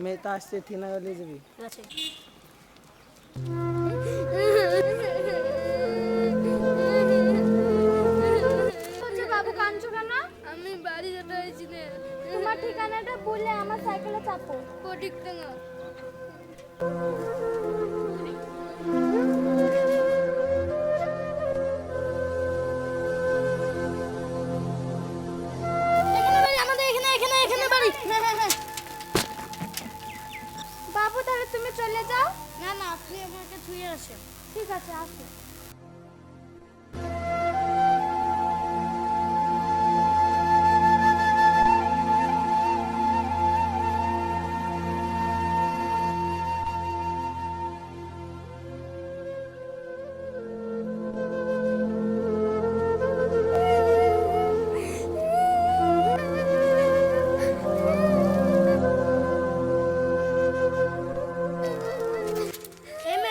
মেয়েটা আসছে ঠিনা গেলে যাবি। আছে বাবু কাঁদছো কেন? আমি বাড়ি যেতে হয়েছি না। তোমার ঠিকানাটা বললে আমার সাইকেলে চাপো। কোটিক টাকা বাবু তাহলে তুমি চলে যাও। না না, আপনি আমাকে ছুঁয়ে আসেন। ঠিক আছে, আসো।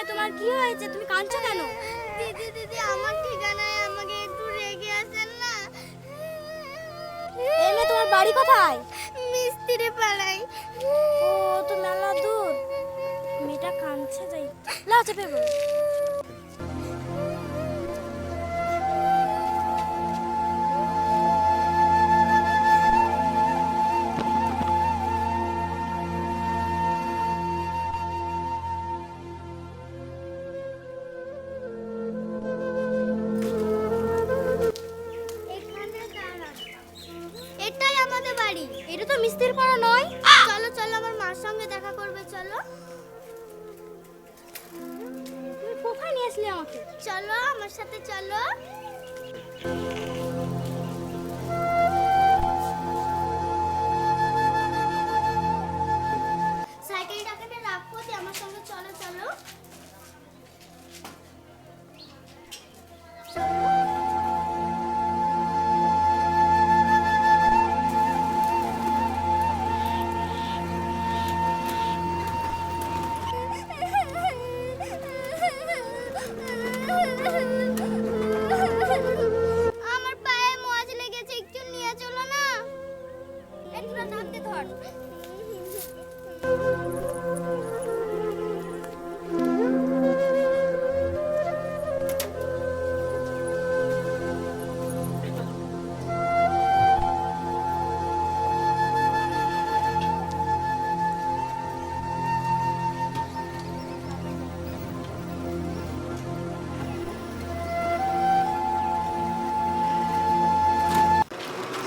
তোমার কি হয়েছে? তুমি কাঁদছো কেন? দিদি দিদি আমার ঠিকানায় আমাকে একটু রেখে আসেন না। এমে তোমার বাড়ি কোথায়? মিস্ত্রি পাড়ায়। ও তো মেলা দূর। মেয়েটা কাঁদছে, যাই লাও চেপে বলো। এখানে দাঁড়ান। এটাই আমাদের বাড়ি। এটা তো মিস্ত্রি পাড়া নয়। চলো চলো, আমার মার সঙ্গে দেখা করবে, চলো। তুমি কোথায় নিয়ে আসলে আমাকে? চলো আমার সাথে, চলো। সাইকেলটাকে রাখো, আমার সঙ্গে চলো চলো। আমার পায়ে মোজ লেগেছে, একটু নিয়ে চলো না। একটু নামতে ধর।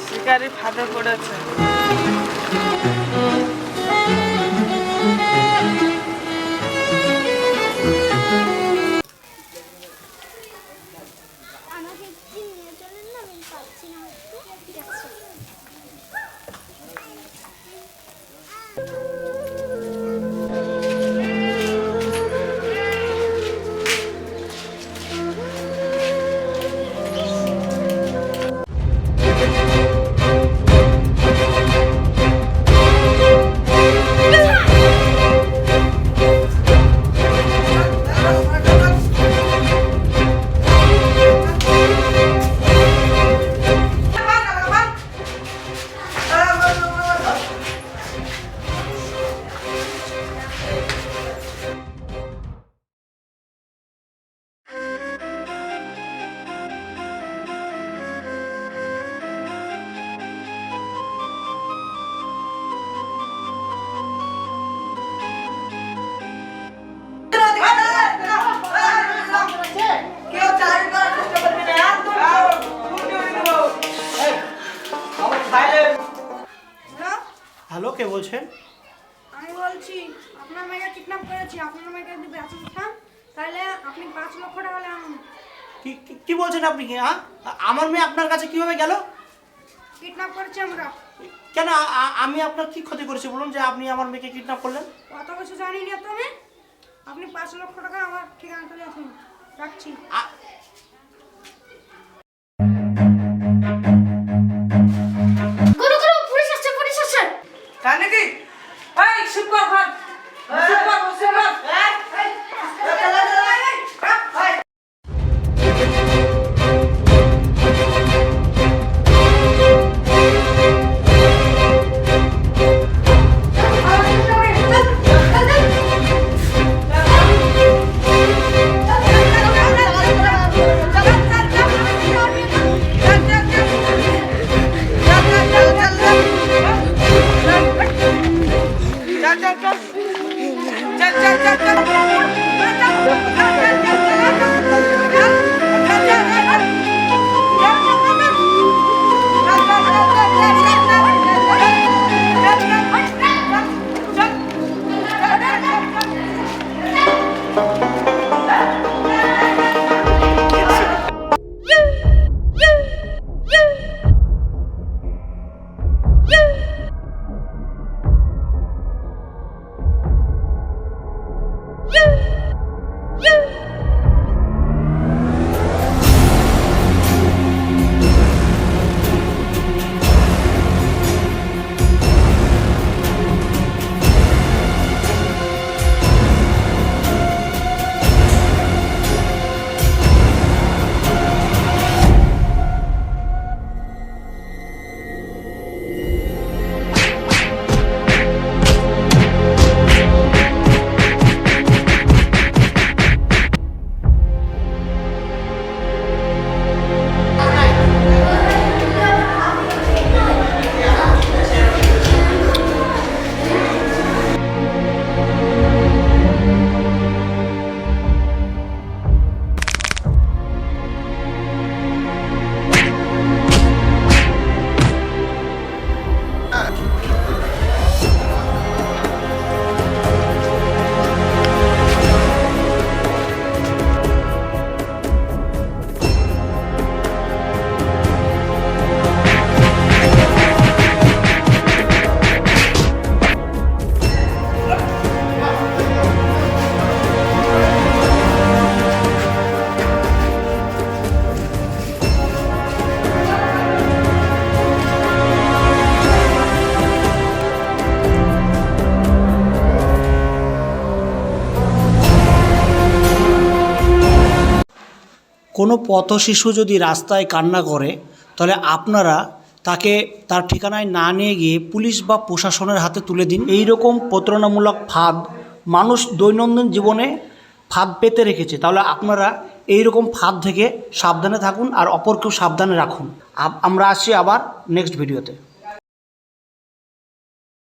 শিকারি ফাঁদে পড়েছে। আমাকে একটু নিয়ে চলেন না, আমি পাচ্ছি না একটু। ঠিক আছে। হ্যালো, কে বলছেন? আমি বলছি আপনার মেয়েকে কিডন্যাপ করেছি, আপনার মেয়েকে যদি বেঁচে উঠান তাহলে আপনি 5 লক্ষ টাকা নেন। কি বলছেন আপনি? হ্যাঁ, আমার মেয়ে আপনার কাছে কিভাবে গেল? কিডন্যাপ করেছি আমরা। কেন? আমি আপনার কি ক্ষতি করেছি বলুন যে আপনি আমার মেয়েকে কিডন্যাপ করলেন? কত কিছু জানি না তো আমি। আপনি 5 লক্ষ টাকা আমার ঠিকানা তুলে আসুন, রাখছি। গুরু গুরু, পুলিশ আসছে, পুলিশ আসছে। তাই নাকি? এই শিবকর ভাই, শিবকর শিবকর। কোনো পথশিশু যদি রাস্তায় কান্না করে তাহলে আপনারা তাকে তার ঠিকানায় না নিয়ে গিয়ে পুলিশ বা প্রশাসনের হাতে তুলে দিন। এই রকম প্রতারণামূলক ফাঁদ মানুষ দৈনন্দিন জীবনে ফাঁদ পেতে রেখেছে, তাহলে আপনারা এই রকম ফাঁদ থেকে সাবধানে থাকুন আর অপরকেও সাবধানে রাখুন। আমরা আসছি আবার নেক্সট ভিডিওতে।